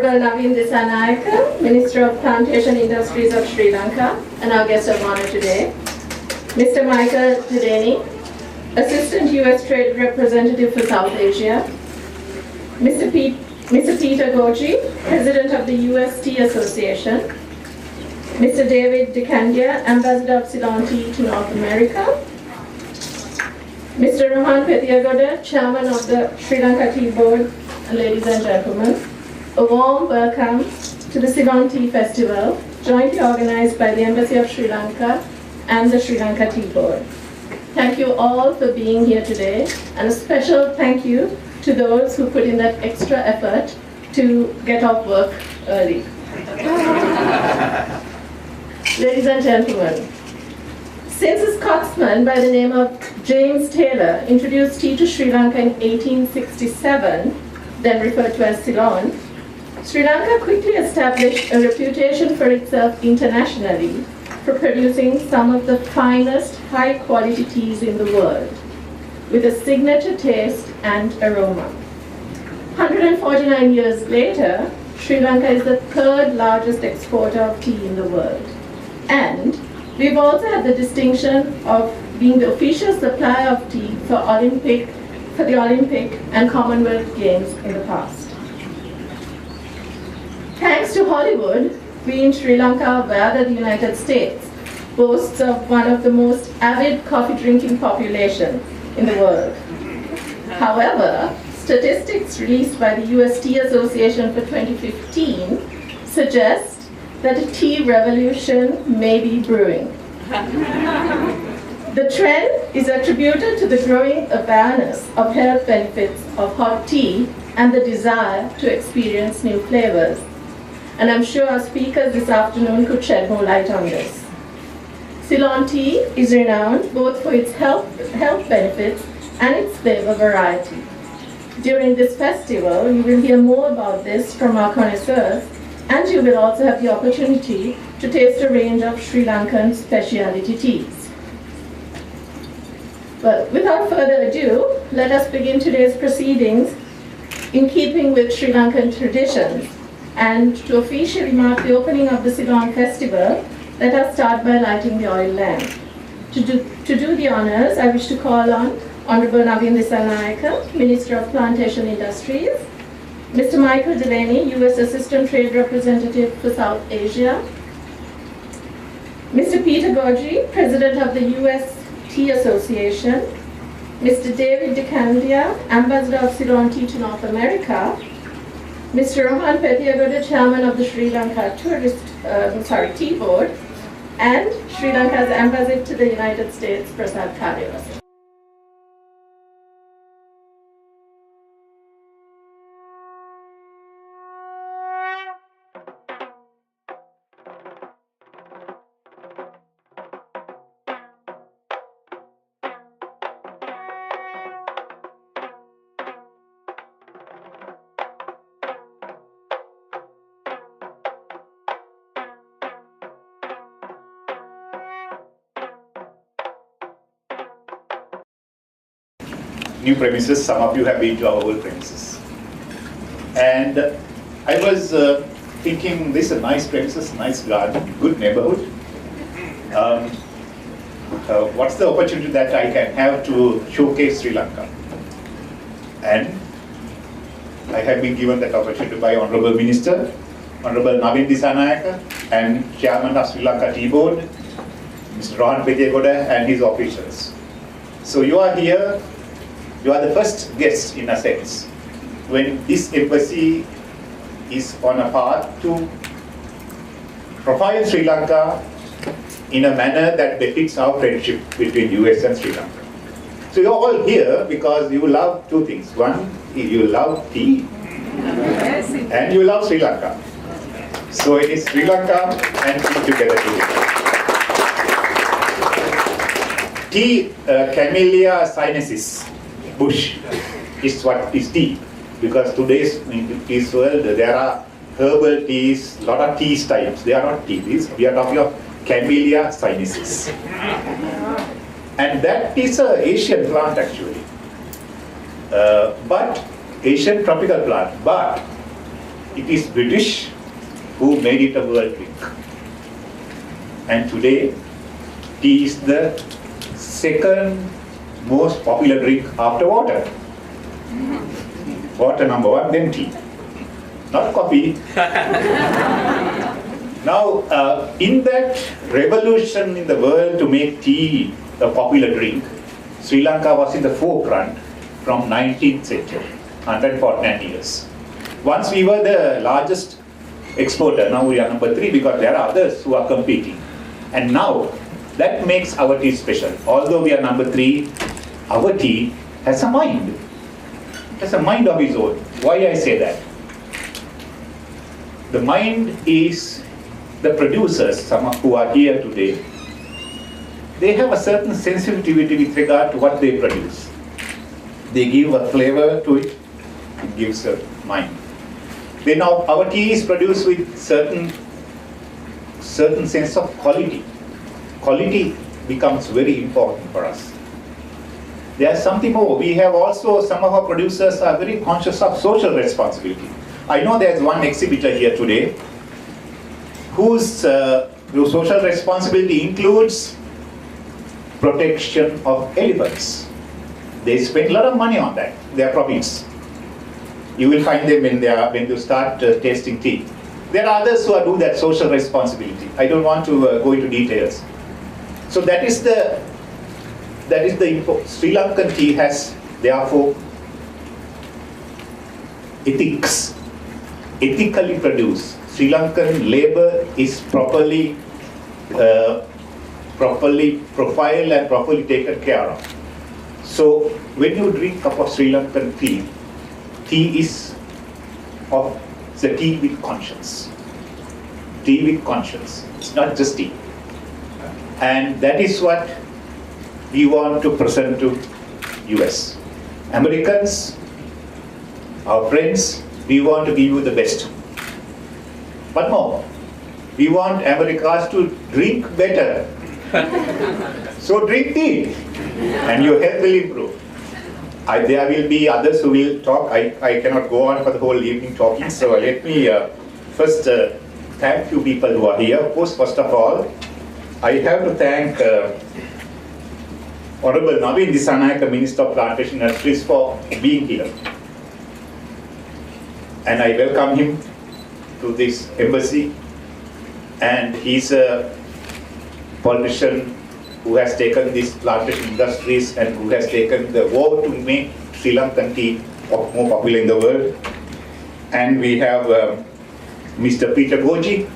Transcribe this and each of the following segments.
Honorable Naveen Disanayake, Minister of Plantation Industries of Sri Lanka, and our guest of honor today. Mr. Michael Delaney, Assistant U.S. Trade Representative for South Asia. Mr. Peter Goji, President of the U.S. Tea Association. Mr. David Dekandia, Ambassador of Ceylon Tea to North America. Mr. Rohan Pethiagoda, Chairman of the Sri Lanka Tea Board. Ladies and gentlemen, a warm welcome to the Ceylon Tea Festival, jointly organized by the Embassy of Sri Lanka and the Sri Lanka Tea Board. Thank you all for being here today, and a special thank you to those who put in that extra effort to get off work early. Ladies and gentlemen, since a Scotsman by the name of James Taylor introduced tea to Sri Lanka in 1867, then referred to as Ceylon, Sri Lanka quickly established a reputation for itself internationally for producing some of the finest high-quality teas in the world, with a signature taste and aroma. 149 years later, Sri Lanka is the third largest exporter of tea in the world. And we've also had the distinction of being the official supplier of tea for the Olympic and Commonwealth Games in the past. Thanks to Hollywood, we in Sri Lanka, rather the United States, boasts of one of the most avid coffee-drinking populations in the world. However, statistics released by the U.S. Tea Association for 2015 suggest that a tea revolution may be brewing. The trend is attributed to the growing awareness of health benefits of hot tea and the desire to experience new flavors. And I'm sure our speakers this afternoon could shed more light on this. Ceylon tea is renowned both for its health benefits and its flavor variety. During this festival, you will hear more about this from our connoisseurs, and you will also have the opportunity to taste a range of Sri Lankan specialty teas. Well, without further ado, let us begin today's proceedings in keeping with Sri Lankan traditions. And to officially mark the opening of the Ceylon Festival, let us start by lighting the oil lamp. To do the honors, I wish to call on Honorable Naveen Disanayake, Minister of Plantation Industries, Mr. Michael Delaney, U.S. Assistant Trade Representative for South Asia, Mr. Peter Goji, President of the U.S. Tea Association, Mr. David Dekandia, Ambassador of Ceylon Tea to North America, Mr. Rohan Pethiagoda, Chairman of the Sri Lanka Tea Board, and Sri Lanka's Ambassador to the United States, Prasad Kalyas. New premises, some of you have been to our old premises. And I was thinking, this is a nice premises, nice garden, good neighborhood. What's the opportunity that I can have to showcase Sri Lanka? And I have been given that opportunity by Honorable Minister, Honorable Naveen Disanayake, and Chairman of Sri Lanka Tea Board, Mr. Rohan Pethiagoda, and his officials. So you are here. You are the first guest, in a sense, when this embassy is on a path to profile Sri Lanka in a manner that befits our friendship between US and Sri Lanka. So you're all here because you love two things. One, you love tea, and you love Sri Lanka. So it is Sri Lanka and tea together. Tea, Camellia sinensis bush is what is tea, because today's in this world there are herbal teas, lot of tea types. They are not teas. We are talking of Camellia sinensis, and that is an Asian plant actually, but Asian tropical plant. But it is British who made it a world drink. And today, tea is the second most popular drink after water. Water number one, then tea. Not coffee. Now, in that revolution in the world to make tea a popular drink, Sri Lanka was in the forefront from 19th century, 149 years. Once we were the largest exporter, now we are number 3 because there are others who are competing. And now, that makes our tea special. Although we are number 3, our tea has a mind. It has a mind of its own. Why I say that? The mind is the producers, some who are here today. They have a certain sensitivity with regard to what they produce. They give a flavor to it, it gives a mind. Then our tea is produced with certain sense of quality. Quality becomes very important for us. There's something more. We have also, some of our producers are very conscious of social responsibility. I know there's one exhibitor here today whose social responsibility includes protection of elephants. They spend a lot of money on that, their profits. You will find them when you start tasting tea. There are others who do that social responsibility. I don't want to go into details. So that is the Sri Lankan tea has therefore ethics, ethically produced. Sri Lankan labor is properly profiled and properly taken care of. So when you drink a cup of Sri Lankan tea, tea is of the tea with conscience. Tea with conscience. It's not just tea. And that is what we want to present to US. Americans, our friends, we want to give you the best. But more, we want Americans to drink better. So drink tea and your health will improve. There will be others who will talk. I cannot go on for the whole evening talking, so let me first thank you people who are here. Of course, first of all, I have to thank Honorable Naveen Dissanayake, Minister of Plantation Industries, for being here. And I welcome him to this embassy. And he's a politician who has taken these plantation industries and who has taken the war to make Sri Lankan tea more popular in the world. And we have Mr. Peter Goji,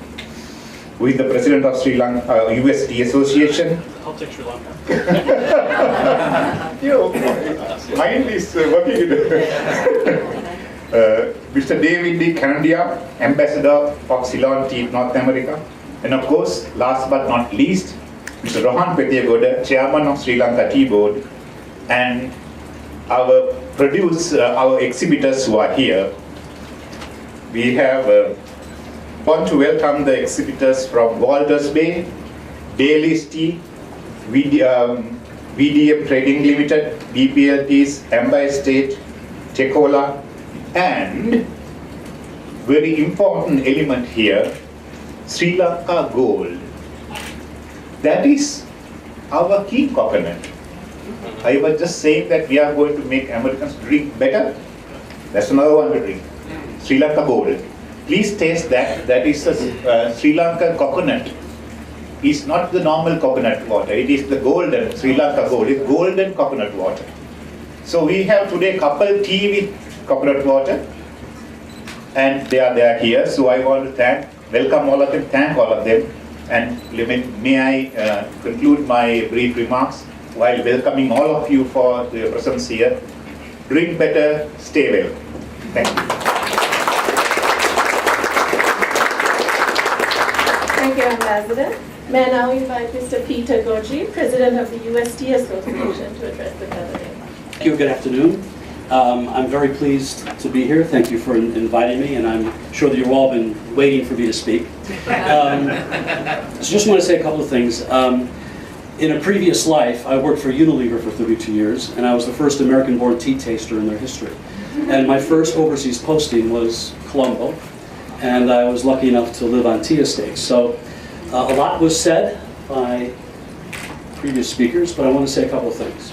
who is the president of Sri Lanka US Tea Association. I'll take Sri Lanka. Mind is working. Mr. David D. Candia, ambassador of Ceylon Tea, North America. And of course, last but not least, Mr. Rohan Petiagoda, chairman of Sri Lanka Tea Board, and our exhibitors who are here. We have want to welcome the exhibitors from Walters Bay, Daly's Tea, VDM Trading Limited, BPL Teas, Amber Estate, Tekola, and very important element here, Sri Lanka Gold. That is our king coconut. I was just saying that we are going to make Americans drink better. That's another one to drink. Sri Lanka Gold. Please taste that. That is a Sri Lankan coconut. It's not the normal coconut water. It is the golden Sri Lanka Gold. It's golden coconut water. So we have today couple tea with coconut water, and they are here. So I want to welcome all of them, thank all of them, and may I conclude my brief remarks while welcoming all of you for your presence here. Drink better, stay well. Thank you. Thank you, Ambassador. May I now invite Mr. Peter Goji, President of the US Tea Association, to address the gathering. Thank you. Good afternoon. I'm very pleased to be here. Thank you for inviting me, and I'm sure that you've all been waiting for me to speak. So just want to say a couple of things. In a previous life, I worked for Unilever for 32 years, and I was the first American-born tea taster in their history. And my first overseas posting was Colombo, and I was lucky enough to live on tea estates. So a lot was said by previous speakers, but I want to say a couple of things.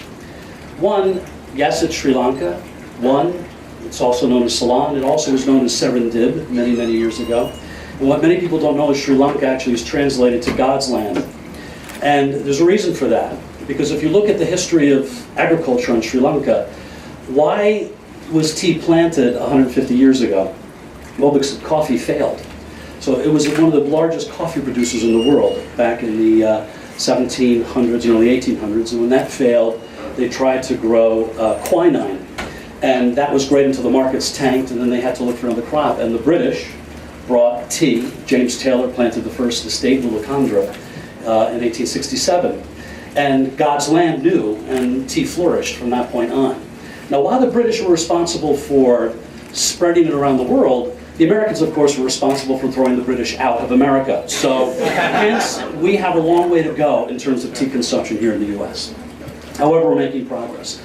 One, yes, it's Sri Lanka. One, it's also known as Ceylon. It also was known as Serendib many, many years ago. And what many people don't know is Sri Lanka actually is translated to God's land. And there's a reason for that, because if you look at the history of agriculture in Sri Lanka, why was tea planted 150 years ago? Well, because coffee failed. So it was one of the largest coffee producers in the world back in the 1700s, the 1800s, and when that failed, they tried to grow quinine. And that was great until the markets tanked, and then they had to look for another crop. And the British brought tea. James Taylor planted the first estate in Lukandra in 1867. And God's land knew, and tea flourished from that point on. Now, while the British were responsible for spreading it around the world, the Americans, of course, were responsible for throwing the British out of America. So, hence, we have a long way to go in terms of tea consumption here in the U.S. However, we're making progress.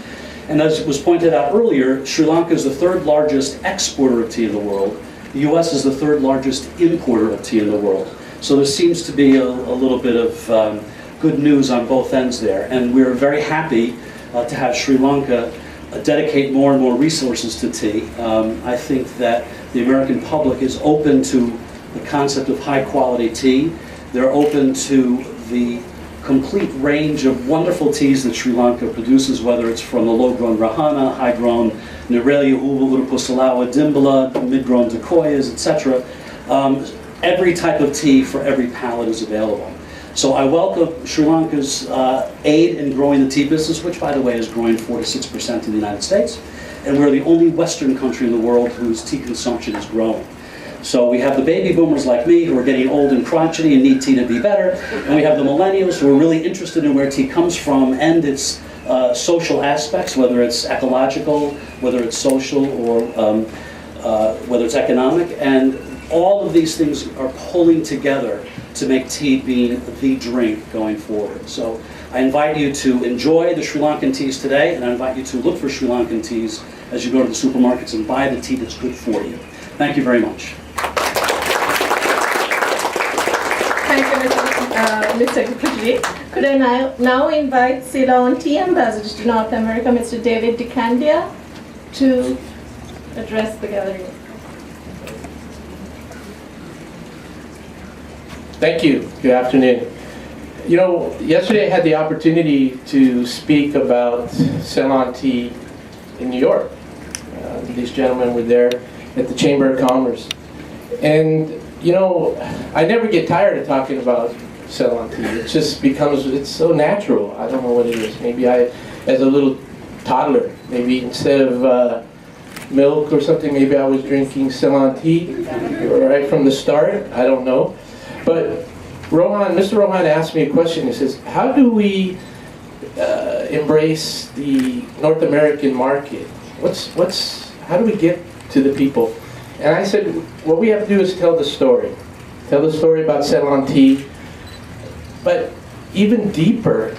And as was pointed out earlier, Sri Lanka is the third largest exporter of tea in the world. The U.S. is the third largest importer of tea in the world. So there seems to be a little bit of good news on both ends there. And we're very happy to have Sri Lanka dedicate more and more resources to tea. I think that the American public is open to the concept of high quality tea. They're open to the complete range of wonderful teas that Sri Lanka produces, whether it's from the low-grown Rahana, high-grown Nerelia, Uva, Urupusalawa, Dimbala, mid-grown Dakoyas, etc. Every type of tea for every palate is available. So I welcome Sri Lanka's aid in growing the tea business, which, by the way, is growing 4 to 6% in the United States. And we're the only Western country in the world whose tea consumption is growing. So we have the baby boomers like me who are getting old and crotchety and need tea to be better. And we have the millennials who are really interested in where tea comes from and its social aspects, whether it's ecological, whether it's social, or whether it's economic. And all of these things are pulling together to make tea being the drink going forward. So I invite you to enjoy the Sri Lankan teas today, and I invite you to look for Sri Lankan teas as you go to the supermarkets and buy the tea that's good for you. Thank you very much. Thank you, Mr. Secretary. Could I now invite Ceylon Tea Ambassador to North America, Mr. David DeCandia, to address the gallery. Thank you. Good afternoon. You know, yesterday I had the opportunity to speak about Ceylon Tea in New York. These gentlemen were there at the Chamber of Commerce. And, you know, I never get tired of talking about Ceylon Tea. It just becomes, it's so natural. I don't know what it is. Maybe I, as a little toddler, maybe instead of milk or something, maybe I was drinking Ceylon Tea right from the start. I don't know. But Mr. Rohan asked me a question. He says, how do we embrace the North American market? How do we get to the people? And I said, what we have to do is tell the story. Tell the story about Ceylon Tea. But even deeper,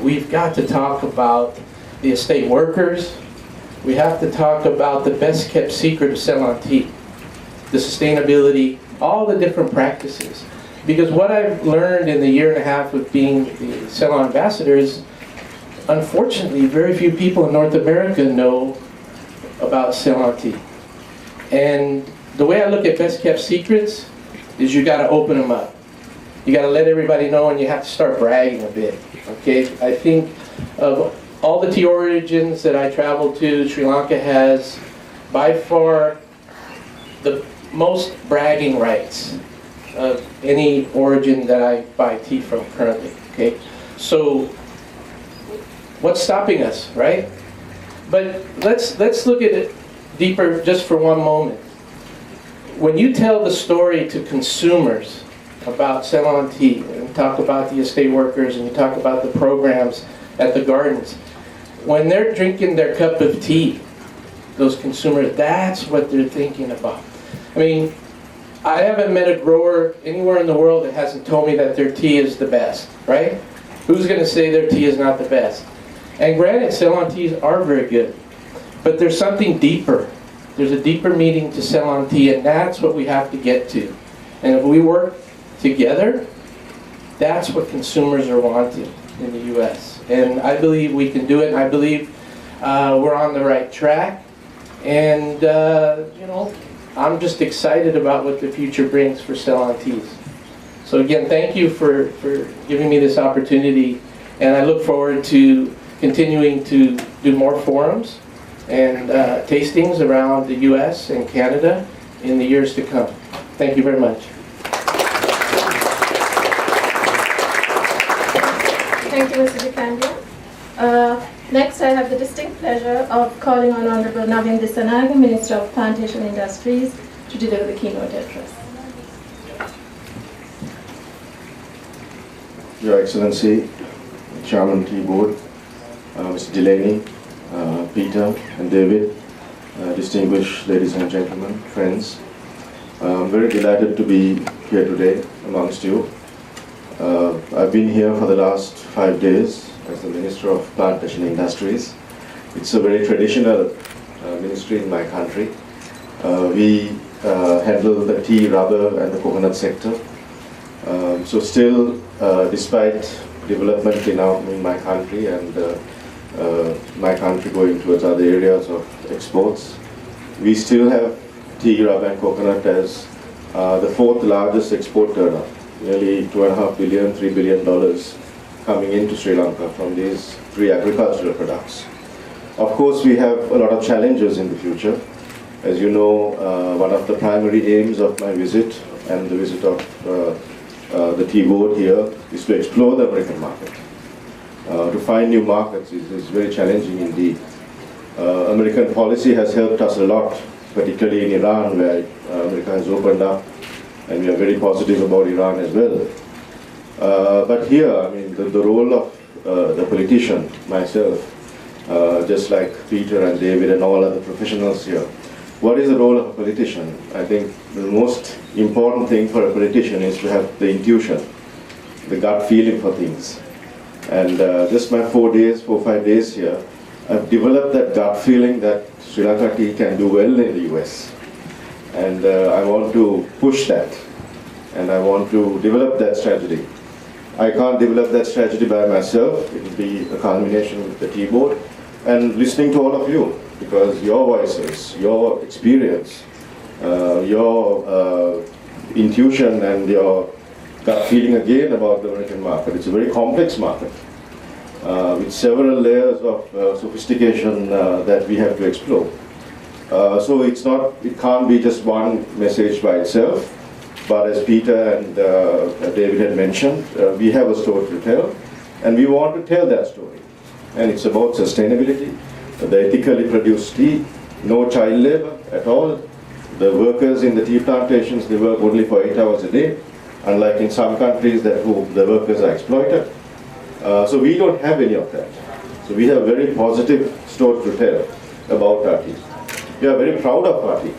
we've got to talk about the estate workers. We have to talk about the best kept secret of Ceylon Tea. The sustainability, all the different practices. Because what I've learned in the year and a half of being the Ceylon ambassador is, unfortunately, very few people in North America know about Ceylon Tea. And the way I look at best kept secrets is you got to open them up. You got to let everybody know, and you have to start bragging a bit. Okay, I think of all the tea origins that I traveled to, Sri Lanka has by far the most bragging rights of any origin that I buy tea from currently. Okay, so what's stopping us, right? But let's look at it deeper just for one moment. When you tell the story to consumers about Ceylon Tea, and talk about the estate workers, and you talk about the programs at the gardens, when they're drinking their cup of tea, those consumers, that's what they're thinking about. I mean, I haven't met a grower anywhere in the world that hasn't told me that their tea is the best, right? Who's going to say their tea is not the best? And granted, Ceylon teas are very good, but there's something deeper There's a deeper meaning to Ceylon Tea, and that's what we have to get to. And if we work together, that's what consumers are wanting in the U.S. And I believe we can do it, and I believe we're on the right track. And, you know, I'm just excited about what the future brings for Ceylon Teas. So again, thank you for giving me this opportunity, and I look forward to continuing to do more forums and tastings around the U.S. and Canada in the years to come. Thank you very much. Thank you, Mr. Dikandia. Next, I have the distinct pleasure of calling on Honorable Navin Dissanayake, Minister of Plantation Industries, to deliver the keynote address. Your Excellency, Chairman Tea Board, Mr. Delaney, Peter and David, distinguished ladies and gentlemen, friends. I'm very delighted to be here today amongst you. I've been here for the last 5 days as the Minister of Plantation Industries. It's a very traditional ministry in my country. We handle the tea, rubber and the coconut sector. So still, despite development in my country and my country going towards other areas of exports, we still have tea, rubber and coconut as the 4th largest exporter now. Nearly $2.5 billion, $3 billion coming into Sri Lanka from these 3 agricultural products. Of course, we have a lot of challenges in the future. As you know, one of the primary aims of my visit and the visit of the tea board here is to explore the American market. To find new markets is very challenging indeed. American policy has helped us a lot, particularly in Iran, where America has opened up, and we are very positive about Iran as well. But here, I mean, the role of the politician, myself, just like Peter and David and all other professionals here, what is the role of a politician? I think the most important thing for a politician is to have the intuition, the gut feeling for things. And just my 4 or 5 days here, I've developed that gut feeling that Sri Lanka tea can do well in the US. And I want to push that, and I want to develop that strategy. I can't develop that strategy by myself. It will be a culmination with the tea board and listening to all of you, because your voices, your experience, your intuition and your gut feeling again about the American market. It's a very complex market with several layers of sophistication that we have to explore. So it can't be just one message by itself, but as Peter and David had mentioned, we have a story to tell, and we want to tell that story. And it's about sustainability, the ethically produced tea, no child labor at all. The workers in the tea plantations, they work only for 8 hours a day, unlike in some countries that the workers are exploited. So we don't have any of that. So we have a very positive story to tell about our tea. We are very proud of our tea,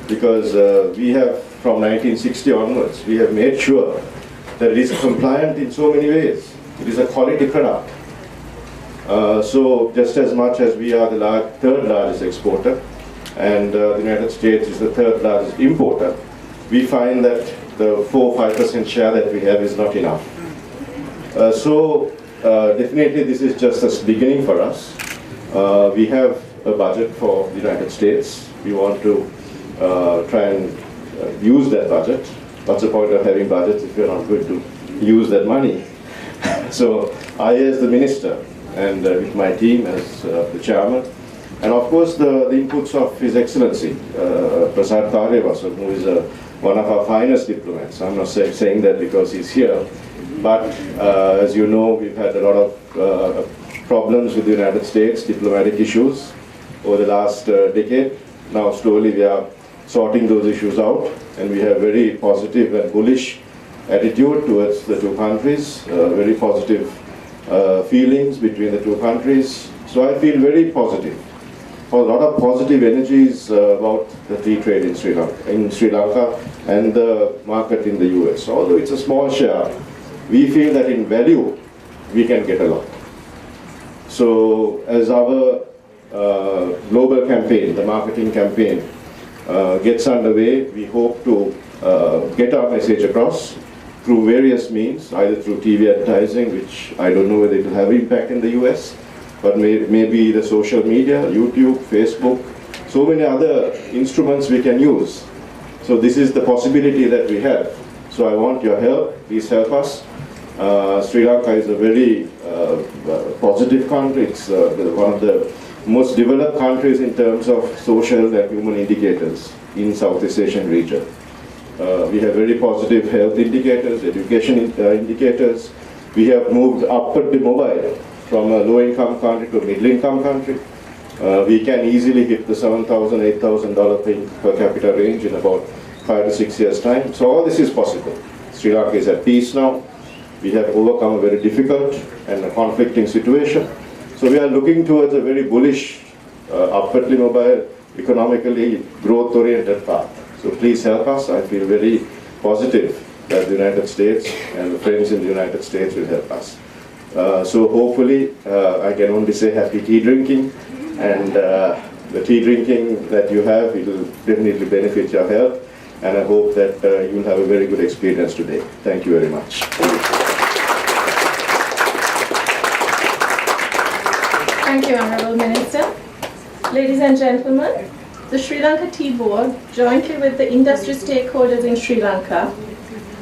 because we have, from 1960 onwards, we have made sure that it is compliant in so many ways. It is a quality product. So just as much as we are the 3rd largest exporter, and the United States is the 3rd largest importer, we find that the 4-5% share that we have is not enough. So definitely this is just a beginning for us. We have a budget for the United States. We want to try and use that budget. What's the point of having budgets if you're not going to use that money? So I, as the minister, and with my team as the chairman, and of course the inputs of His Excellency, Prasad Karyawasan, who is one of our finest diplomats. I'm not saying that because he's here, but as you know, we've had a lot of problems with the United States, diplomatic issues over the last decade. Now slowly we are sorting those issues out, and we have very positive and bullish attitude towards the two countries, very positive feelings between the two countries. So I feel very positive. A lot of positive energies about the tea trade in Sri Lanka and the market in the US. Although it's a small share, we feel that in value we can get a lot. So as our global campaign, the marketing campaign, gets underway, we hope to get our message across through various means, either through TV advertising, which I don't know whether it will have impact in the US, but maybe the social media, YouTube, Facebook, so many other instruments we can use. So this is the possibility that we have. So I want your help, please help us. Sri Lanka is a very positive country. It's one of the most developed countries in terms of social and human indicators in Southeast Asian region. We have very positive health indicators, education indicators. We have moved upwardly mobile from a low-income country to a middle-income country. We can easily hit the $7,000, $8,000 per capita range in about 5 to 6 years' time. So all this is possible. Sri Lanka is at peace now. We have overcome a very difficult and a conflicting situation. So we are looking towards a very bullish, upwardly mobile, economically growth-oriented path. So please help us. I feel very positive that the United States and the friends in the United States will help us. So hopefully, I can only say happy tea drinking, and the tea drinking that you have, it will definitely benefit your health, and I hope that you'll have a very good experience today. Thank you very much. Thank you, Honourable Minister. Ladies and gentlemen, the Sri Lanka Tea Board, jointly with the industry stakeholders in Sri Lanka,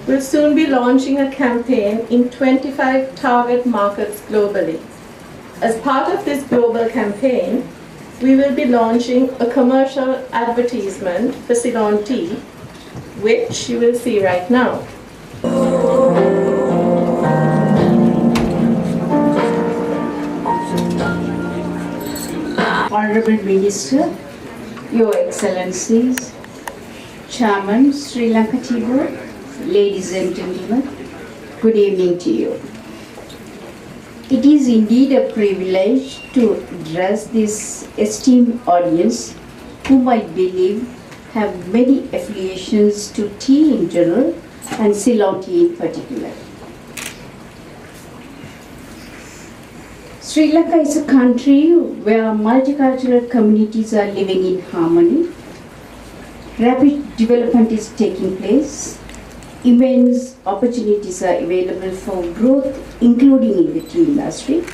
will soon be launching a campaign in 25 target markets globally. As part of this global campaign, we will be launching a commercial advertisement for Ceylon Tea, which you will see right now. Honorable Minister, Your Excellencies, Chairman, Sri Lanka Tea Board, ladies and gentlemen, good evening to you. It is indeed a privilege to address this esteemed audience, whom I believe have many affiliations to tea in general and Ceylon tea in particular. Sri Lanka is a country where multicultural communities are living in harmony. Rapid development is taking place. Immense opportunities are available for growth, including in the tea industry.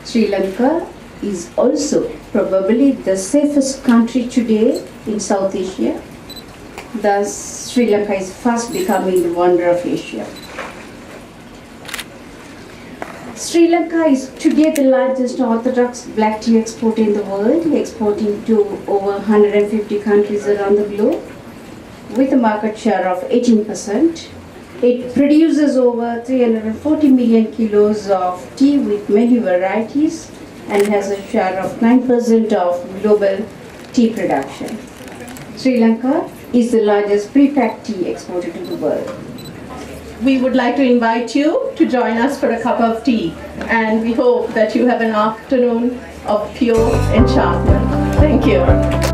Sri Lanka is also probably the safest country today in South Asia. Thus, Sri Lanka is fast becoming the wonder of Asia. Sri Lanka is today the largest orthodox black tea exporter in the world, exporting to over 150 countries around the globe. With a market share of 18%, it produces over 340 million kilos of tea with many varieties and has a share of 9% of global tea production. Sri Lanka is the largest pre-packed tea exporter to the world. We would like to invite you to join us for a cup of tea, and we hope that you have an afternoon of pure enchantment. Thank you.